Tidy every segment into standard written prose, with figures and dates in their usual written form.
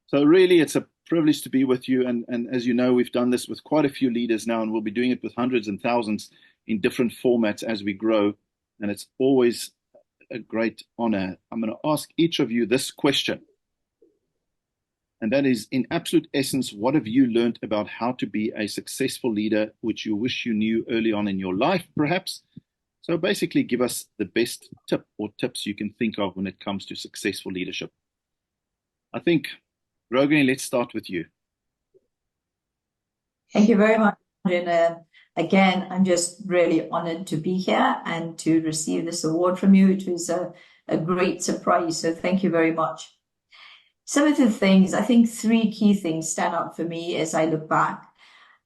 So really, it's a privilege to be with you. And as you know, we've done this with quite a few leaders now, and we'll be doing it with hundreds and thousands in different formats as we grow. And it's always a great honor. I'm going to ask each of you this question. And that is, in absolute essence, what have you learned about how to be a successful leader, which you wish you knew early on in your life, perhaps? So basically, give us the best tip or tips you can think of when it comes to successful leadership. I think, Rogany, let's start with you. Thank you very much. And again, I'm just really honored to be here and to receive this award from you. It was a great surprise. So thank you very much. Some of the things, I think three key things stand out for me as I look back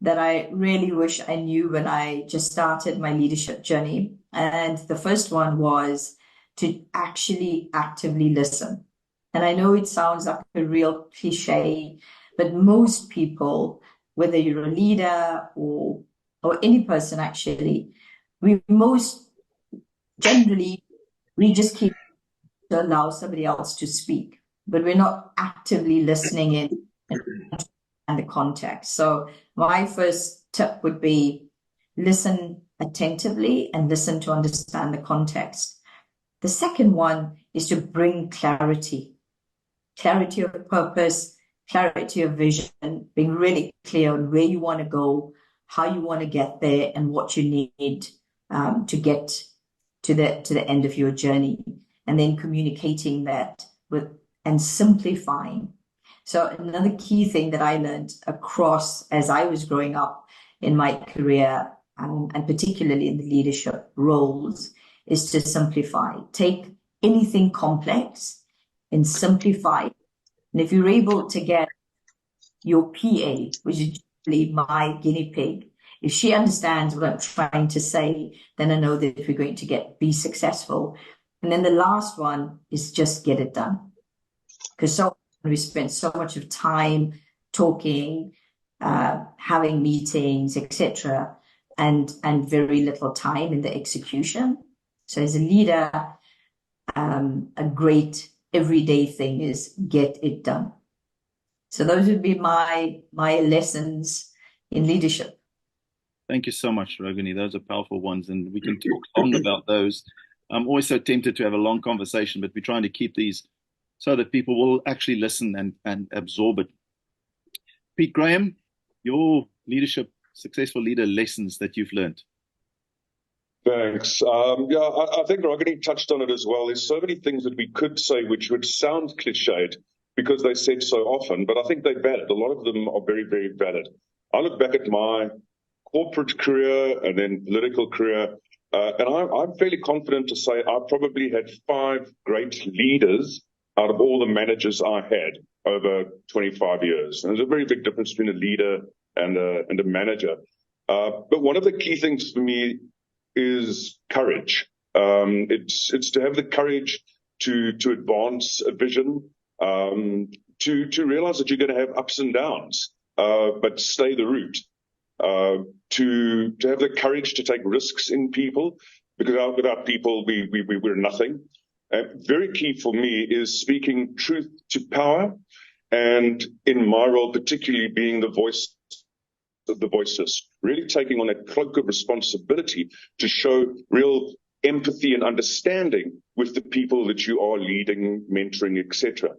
that I really wish I knew when I just started my leadership journey. And the first one was to actually actively listen. And I know it sounds like a real cliche, but most people, whether you're a leader or any person actually, we most generally, we just keep to allow somebody else to speak, but we're not actively listening in and the context. So my first tip would be listen attentively and listen to understand the context. The second one is to bring clarity of purpose, clarity of vision, being really clear on where you want to go, how you want to get there, and what you need to get to the end of your journey, and then communicating that and simplifying. So another key thing that I learned across as I was growing up in my career, and particularly in the leadership roles, is to simplify. Take anything complex and simplify. And if you're able to get your PA, which is usually my guinea pig, if she understands what I'm trying to say, then I know that we're going to be successful. And then the last one is just get it done. Because we spend so much of time talking, having meetings, etc., and very little time in the execution. So as a leader, a great everyday thing is get it done. So those would be my lessons in leadership. Thank you so much, Rogany. Those are powerful ones, and we can talk long about those. I'm always so tempted to have a long conversation, but we're trying to keep these so that people will actually listen and absorb it. Pete Graham, your leadership, successful leader lessons that you've learned. Thanks. I think Rogany touched on it as well. There's so many things that we could say which would sound cliched because they said so often, but I think they're valid. A lot of them are very, very valid. I look back at my corporate career and then political career, and I'm fairly confident to say I probably had 5 great leaders out of all the managers I had over 25 years. And there's a very big difference between a leader and a manager. But one of the key things for me is courage. It's to have the courage to advance a vision, to realize that you're going to have ups and downs, but stay the route. To have the courage to take risks in people, because without people we're nothing. Very key for me is speaking truth to power, and in my role particularly being the voice of the voiceless, really taking on a cloak of responsibility to show real empathy and understanding with the people that you are leading, mentoring, etc.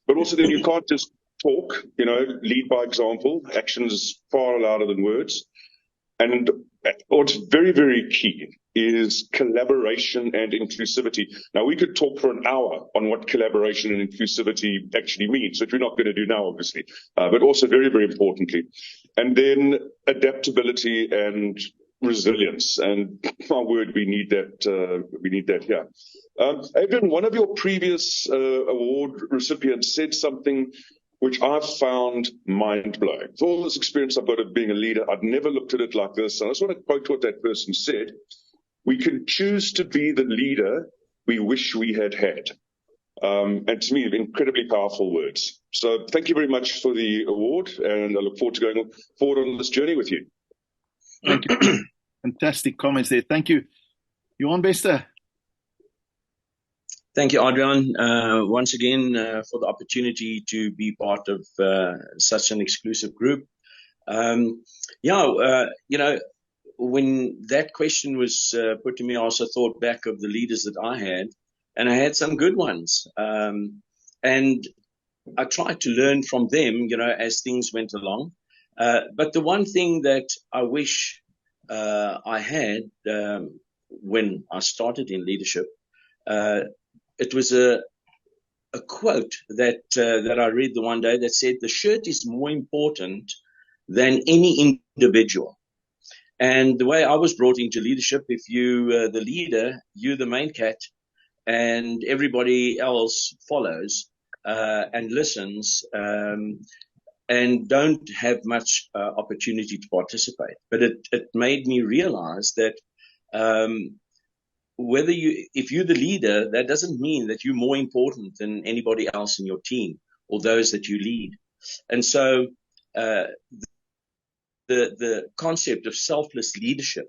But also then you can't just talk, lead by example. Action is far louder than words. And what's very, very key is collaboration and inclusivity. Now, we could talk for an hour on what collaboration and inclusivity actually means, which we're not going to do now, obviously, but also very, very importantly. And then adaptability and resilience. And my word, we need that here. Adrian, one of your previous award recipients said something which I found mind-blowing. For all this experience I've got of being a leader, I'd never looked at it like this. And I just want to quote what that person said. We can choose to be the leader we wish we had had. And to me, incredibly powerful words. So thank you very much for the award, and I look forward to going forward on this journey with you. Thank you. Fantastic comments there. Thank you. Johan Bester. Thank you, Adrian, once again for the opportunity to be part of such an exclusive group. When that question was put to me, I also thought back of the leaders that I had, and I had some good ones. And I tried to learn from them, as things went along. But the one thing that I wish I had when I started in leadership, it was a quote that I read the one day that said, "The shirt is more important than any individual." And the way I was brought into leadership, if you the leader, you're the main cat, and everybody else follows and listens, and don't have much opportunity to participate. But it made me realize that if you're the leader, that doesn't mean that you're more important than anybody else in your team or those that you lead. And so the concept of selfless leadership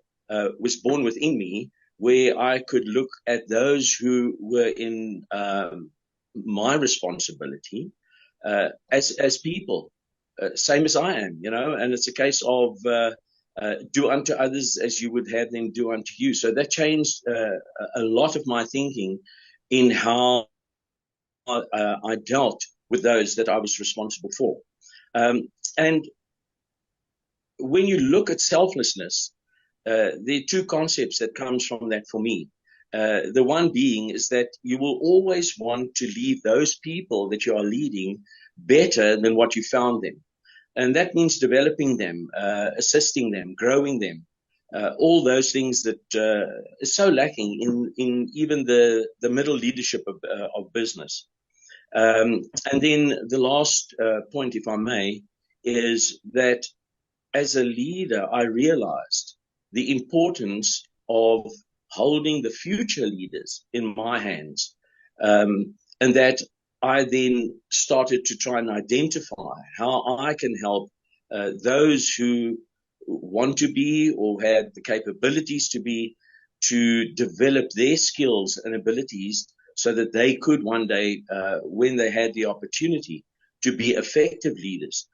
was born within me, where I could look at those who were in my responsibility as people, same as I am, and it's a case of do unto others as you would have them do unto you. So that changed a lot of my thinking in how I dealt with those that I was responsible for. And when you look at selflessness, there are two concepts that comes from that for me. The one being is that you will always want to leave those people that you are leading better than what you found them. And that means developing them, assisting them, growing them, all those things that is so lacking in even the middle leadership of business. And then the last point, if I may, is that as a leader, I realized the importance of holding the future leaders in my hands, and that I then started to try and identify how I can help those who want to be or have the capabilities to be, to develop their skills and abilities so that they could one day, when they had the opportunity, to be effective leaders.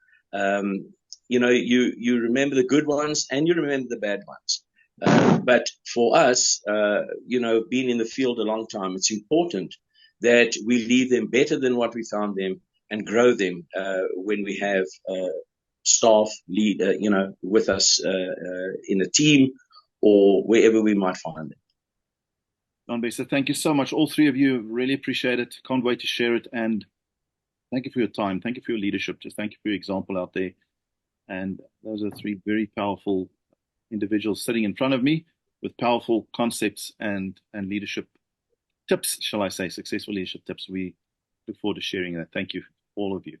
You remember the good ones and you remember the bad ones. But for us, being in the field a long time, it's important that we leave them better than what we found them and grow them when we have staff lead, with us in a team or wherever we might find them. Don Bessa, thank you so much. All three of you, really appreciate it. Can't wait to share it. And thank you for your time. Thank you for your leadership. Just thank you for your example out there. And those are three very powerful individuals sitting in front of me with powerful concepts and leadership tips, shall I say, successful leadership tips. We look forward to sharing that. Thank you, all of you.